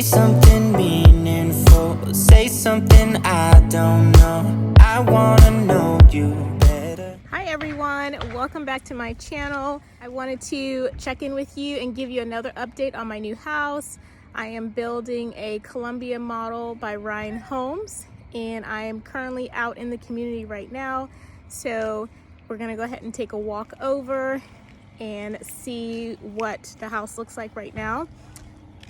Say something meaningful, say something I don't know. I wanna know you better. Hi everyone, welcome back to my channel. I wanted to check in with you and give you another update on my new house. I am building a Columbia model by Ryan Homes, and I am currently out in the community right now. So we're gonna go ahead and take a walk over and see what the house looks like right now.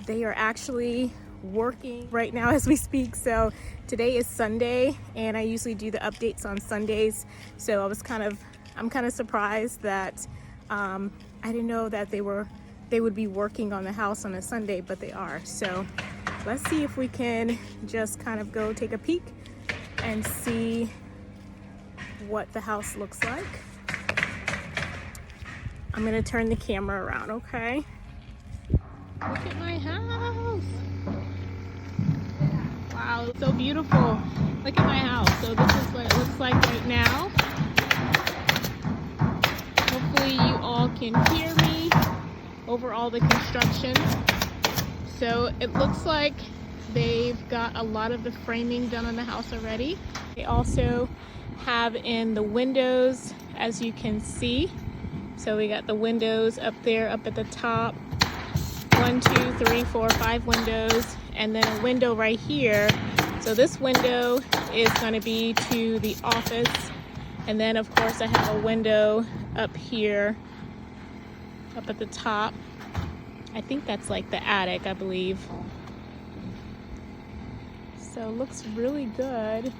They are actually working right now as we speak. So today is Sunday, and I usually do the updates on Sundays. So I'm kind of surprised that I didn't know that they would be working on the house on a Sunday, but they are. So let's see if we can just kind of go take a peek and see what the house looks like. I'm gonna turn the camera around, okay? Look at my house. Wow, it's so beautiful. Look at my house. So this is what it looks like right now. Hopefully you all can hear me over all the construction. So it looks like they've got a lot of the framing done on the house already. They also have in the windows, as you can see. So we got the windows up there, up at the top. 1, 2, 3, 4, 5 windows, and then a window right here. So this window is going to be to the office, and then of course I have a window up here, up at the top. I think that's like the attic, I believe. So it looks really good.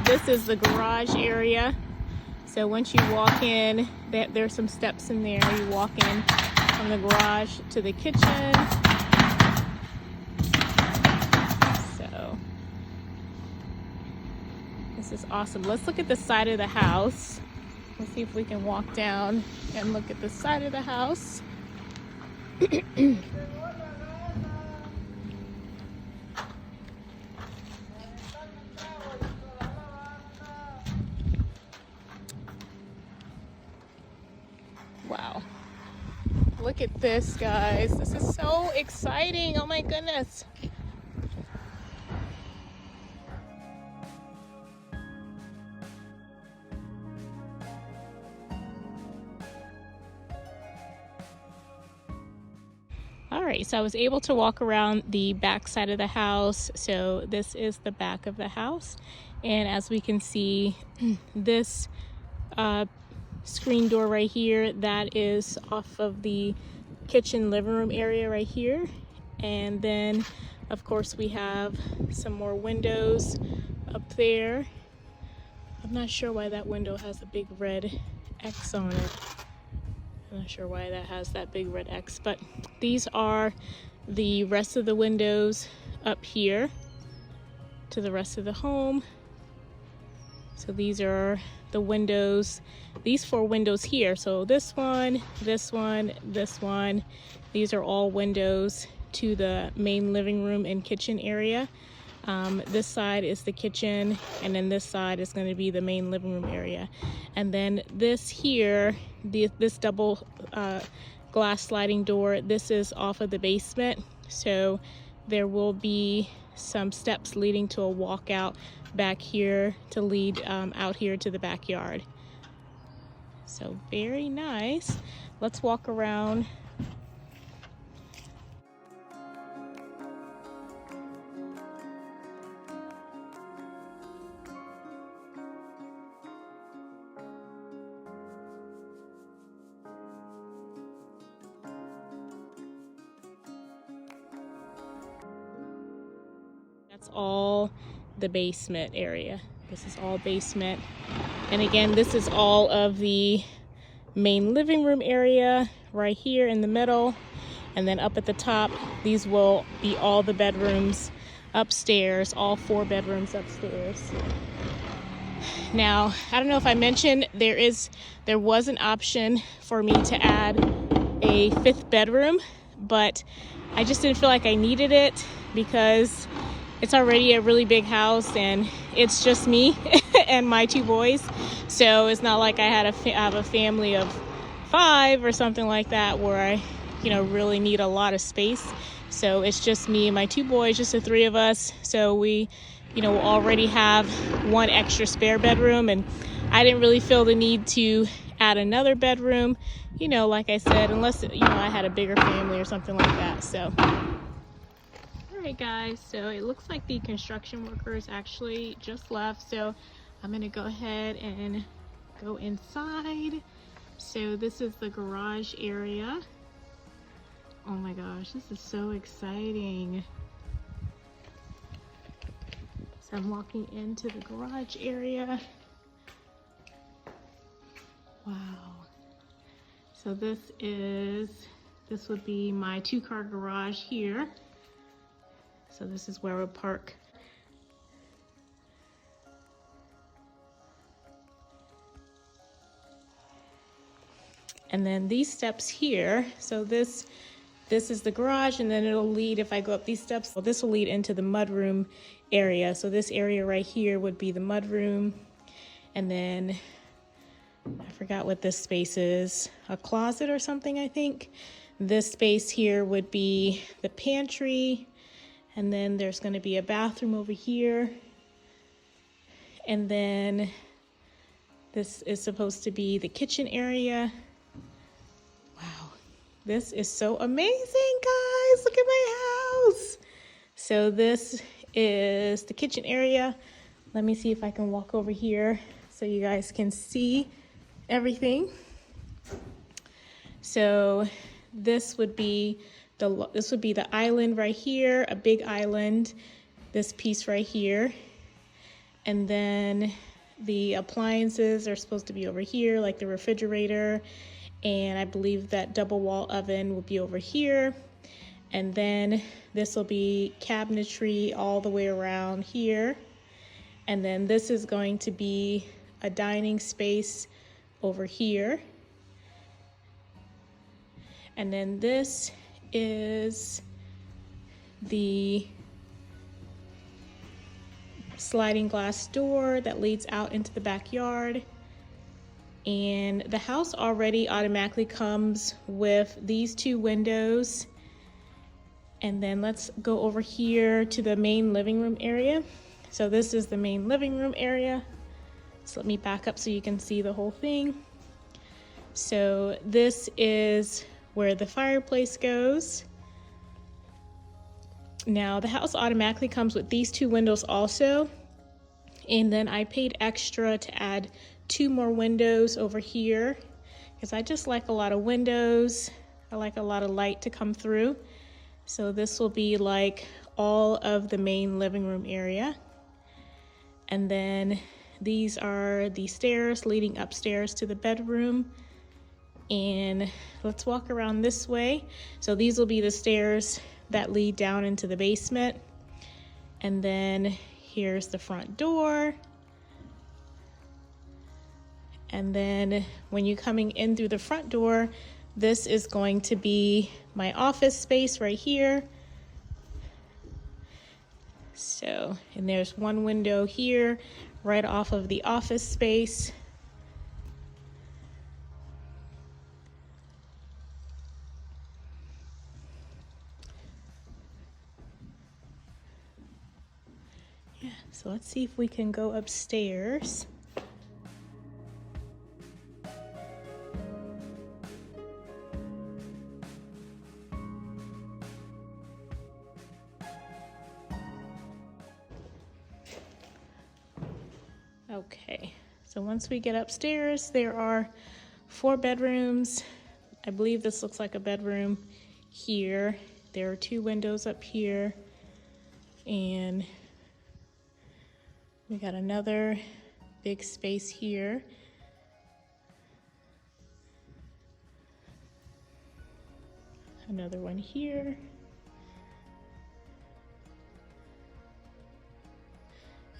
This is the garage area. So once you walk in, there's some steps in there. You walk in from the garage to the kitchen. So this is awesome. Let's look at the side of the house. Let's see if we can walk down and look at the side of the house. Wow. Look at this, guys. This is so exciting. Oh my goodness. All right, so I was able to walk around the back side of the house. So this is the back of the house. And as we can see, this screen door right here, that is off of the kitchen living room area right here. And then of course we have some more windows up there. I'm not sure why that window has a big red X on it. I'm not sure why that has that big red X, but these are the rest of the windows up here to the rest of the home. So these are the windows, these 4 windows here. So this one, this one, this one, these are all windows to the main living room and kitchen area. This side is the kitchen, and then this side is going to be the main living room area. And then this here, this double glass sliding door, this is off of the basement. So there will be some steps leading to a walkout back here to lead out here to the backyard. So very nice. Let's walk around. That's all the basement area. This is all basement. And again, this is all of the main living room area right here in the middle. And then up at the top, these will be all the bedrooms upstairs, all 4 bedrooms upstairs. Now, I don't know if I mentioned, there was an option for me to add a 5th bedroom, but I just didn't feel like I needed it because it's already a really big house and it's just me and my 2 boys. So it's not like I have a family of 5 or something like that where I, really need a lot of space. So it's just me and my two boys, just the three of us. So we, will already have one extra spare bedroom, and I didn't really feel the need to add another bedroom, like I said, unless, I had a bigger family or something like that. So, all right, guys, so it looks like the construction workers actually just left. So I'm going to go ahead and go inside. So this is the garage area. Oh my gosh, this is so exciting. So I'm walking into the garage area. Wow. So this would be my 2-car garage here. So this is where we'll park. And then these steps here, so this is the garage, and then it'll lead, if I go up these steps, well, this will lead into the mudroom area. So this area right here would be the mudroom. And then I forgot what this space is, a closet or something, I think. This space here would be the pantry. And then there's going to be a bathroom over here. And then this is supposed to be the kitchen area. Wow, this is so amazing, guys. Look at my house. So this is the kitchen area. Let me see if I can walk over here so you guys can see everything. So this would be the island right here, a big island, this piece right here. And then the appliances are supposed to be over here, like the refrigerator. And I believe that double wall oven will be over here. And then this will be cabinetry all the way around here. And then this is going to be a dining space over here. And then this is the sliding glass door that leads out into the backyard. And the house already automatically comes with these 2 windows. And then let's go over here to the main living room area. So this is the main living room area. So let me back up so you can see the whole thing. So this is where the fireplace goes. Now the house automatically comes with these 2 windows also. And then I paid extra to add 2 more windows over here because I just like a lot of windows. I like a lot of light to come through. So this will be like all of the main living room area. And then these are the stairs leading upstairs to the bedroom. And let's walk around this way. So these will be the stairs that lead down into the basement. And then here's the front door. And then when you're coming in through the front door, this is going to be my office space right here. So, and there's one window here right off of the office space. Yeah, so let's see if we can go upstairs. Okay, so once we get upstairs, there are 4 bedrooms. I believe this looks like a bedroom here. There are 2 windows up here, and we got another big space here. Another one here.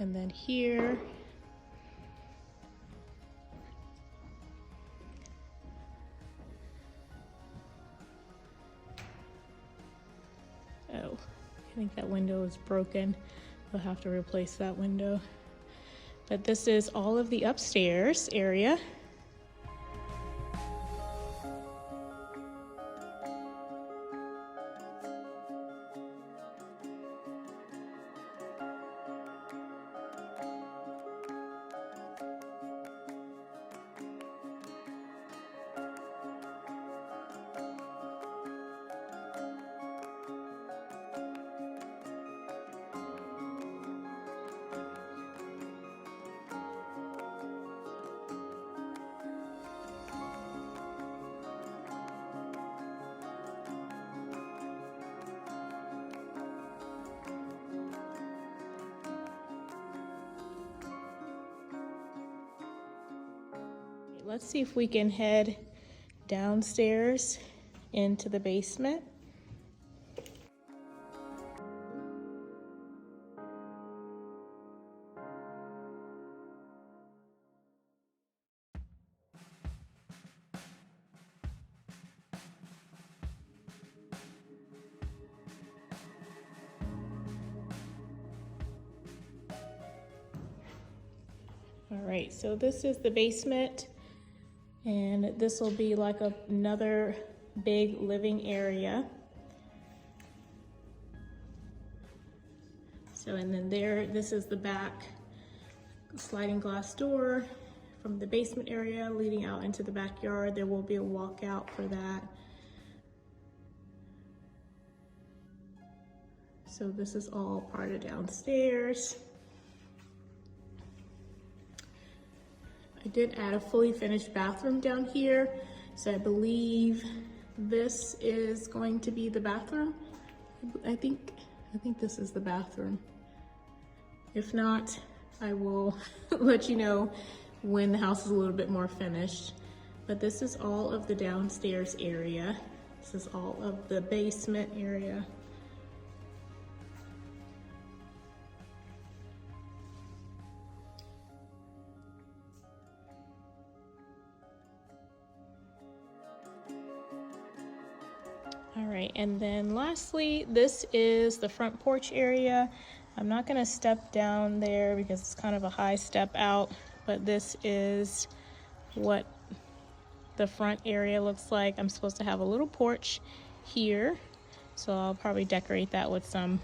And then here. Oh, I think that window is broken. We'll have to replace that window. But this is all of the upstairs area. Let's see if we can head downstairs into the basement. All right, so this is the basement, and this will be like another big living area. So, and then this is the back sliding glass door from the basement area leading out into the backyard. There will be a walkout for that. So this is all part of downstairs. I did add a fully finished bathroom down here. So I believe this is going to be the bathroom. I think this is the bathroom. If not, I will let you know when the house is a little bit more finished. But this is all of the downstairs area. This is all of the basement area. All right, and then lastly, this is the front porch area. I'm not gonna step down there because it's kind of a high step out, but this is what the front area looks like. I'm supposed to have a little porch here, so I'll probably decorate that with some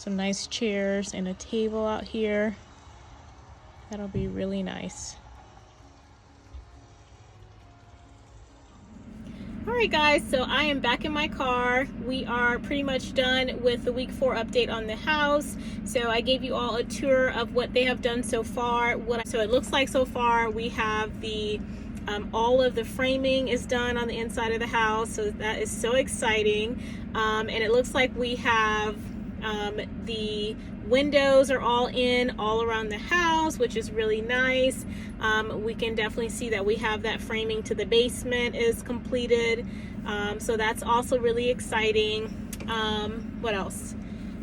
nice chairs and a table out here. That'll be really nice. All right guys, so I am back in my car. We are pretty much done with the week 4 update on the house. So I gave you all a tour of what they have done so far. So it looks like so far we have the all of the framing is done on the inside of the house, so that is so exciting. And it looks like we have the windows are all in all around the house, which is really nice. We can definitely see that we have that framing to the basement is completed. So that's also really exciting. What else?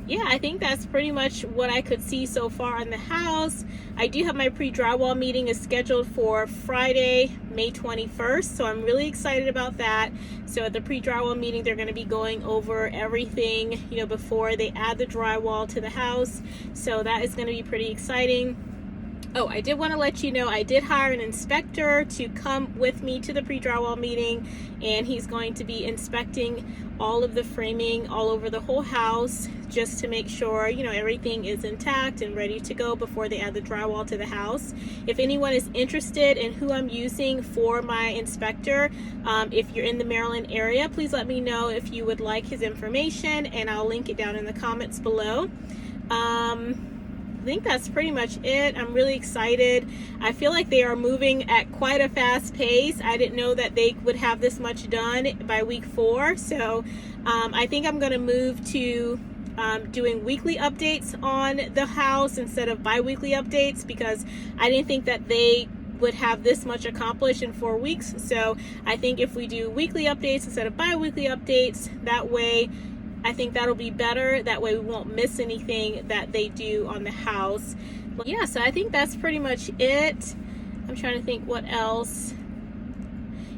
Yeah, I think that's pretty much what I could see so far in the house. I do have my pre-drywall meeting is scheduled for Friday, May 21st. So I'm really excited about that. So at the pre-drywall meeting, they're going to be going over everything, you know, before they add the drywall to the house. So that is going to be pretty exciting. Oh, I did want to let you know I did hire an inspector to come with me to the pre-drywall meeting, and he's going to be inspecting all of the framing all over the whole house just to make sure, you know, everything is intact and ready to go before they add the drywall to the house. If anyone is interested in who I'm using for my inspector, if you're in the Maryland area, please let me know if you would like his information, and I'll link it down in the comments below. I think that's pretty much it. I'm really excited. I feel like they are moving at quite a fast pace. I didn't know that they would have this much done by week 4. So I think I'm going to move to doing weekly updates on the house instead of bi-weekly updates, because I didn't think that they would have this much accomplished in 4 weeks. So I think if we do weekly updates instead of bi-weekly updates, that way I think that'll be better. That way we won't miss anything that they do on the house. But yeah, so I think that's pretty much it. I'm trying to think what else.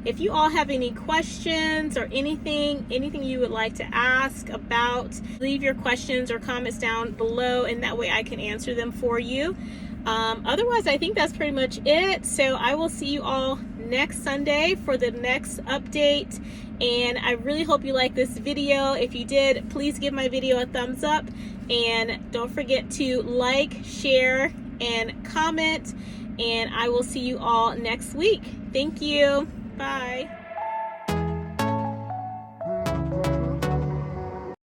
If you all have any questions or anything you would like to ask about, leave your questions or comments down below, and that way I can answer them for you. Otherwise, I think that's pretty much it. So I will see you all next Sunday for the next update, and I really hope you like this video. If you did, please give my video a thumbs up, and don't forget to like, share, and comment, and I will see you all next week. Thank you. Bye.